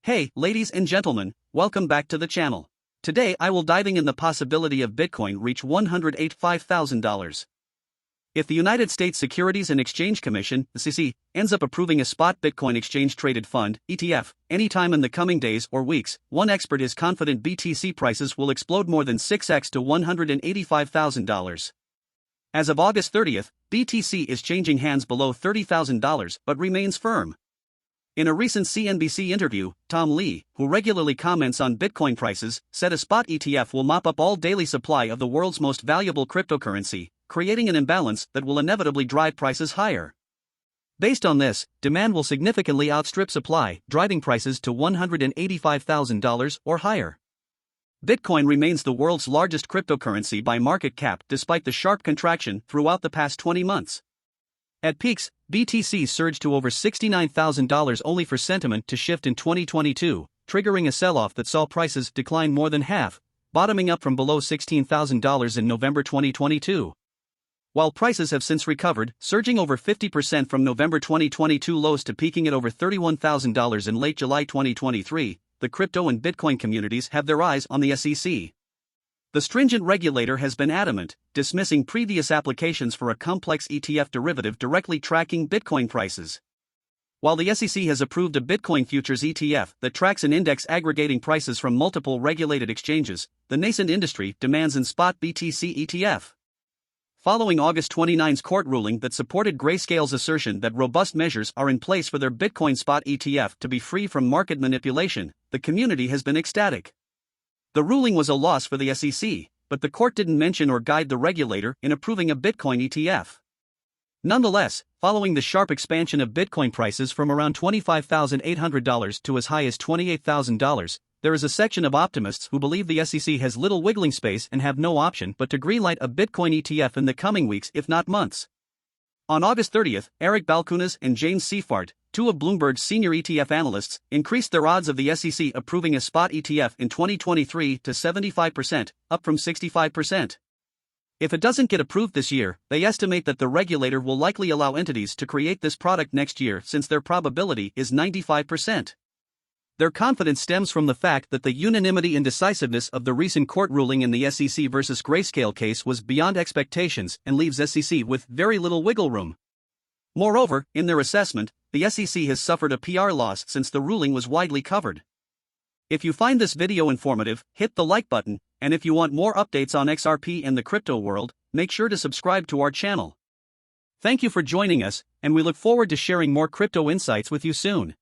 Hey, ladies and gentlemen, welcome back to the channel. Today I will diving in the possibility of Bitcoin reach $185,000. If the United States Securities and Exchange Commission, the SEC, ends up approving a spot Bitcoin exchange-traded fund, ETF, anytime in the coming days or weeks, one expert is confident BTC prices will explode more than 6x to $185,000. As of August 30th, BTC is changing hands below $30,000 but remains firm. In a recent CNBC interview, Tom Lee, who regularly comments on Bitcoin prices, said a spot ETF will mop up all daily supply of the world's most valuable cryptocurrency, creating an imbalance that will inevitably drive prices higher. Based on this, demand will significantly outstrip supply, driving prices to $185,000 or higher. Bitcoin remains the world's largest cryptocurrency by market cap despite the sharp contraction throughout the past 20 months. At peaks, BTC surged to over $69,000 only for sentiment to shift in 2022, triggering a sell-off that saw prices decline more than half, bottoming up from below $16,000 in November 2022. While prices have since recovered, surging over 50% from November 2022 lows to peaking at over $31,000 in late July 2023, the crypto and Bitcoin communities have their eyes on the SEC. The stringent regulator has been adamant, dismissing previous applications for a complex ETF derivative directly tracking Bitcoin prices. While the SEC has approved a Bitcoin futures ETF that tracks an index aggregating prices from multiple regulated exchanges, the nascent industry demands a spot BTC ETF. Following August 29's court ruling that supported Grayscale's assertion that robust measures are in place for their Bitcoin spot ETF to be free from market manipulation, the community has been ecstatic. The ruling was a loss for the SEC, but the court didn't mention or guide the regulator in approving a Bitcoin ETF. Nonetheless, following the sharp expansion of Bitcoin prices from around $25,800 to as high as $28,000, there is a section of optimists who believe the SEC has little wiggling space and have no option but to greenlight a Bitcoin ETF in the coming weeks if not months. On August 30th, Eric Balchunas and James Seifert, two of Bloomberg's senior ETF analysts, increased their odds of the SEC approving a spot ETF in 2023 to 75%, up from 65%. If it doesn't get approved this year, they estimate that the regulator will likely allow entities to create this product next year since their probability is 95%. Their confidence stems from the fact that the unanimity and decisiveness of the recent court ruling in the SEC versus Grayscale case was beyond expectations and leaves SEC with very little wiggle room. Moreover, in their assessment, the SEC has suffered a PR loss since the ruling was widely covered. If you find this video informative, hit the like button, and if you want more updates on XRP and the crypto world, make sure to subscribe to our channel. Thank you for joining us, and we look forward to sharing more crypto insights with you soon.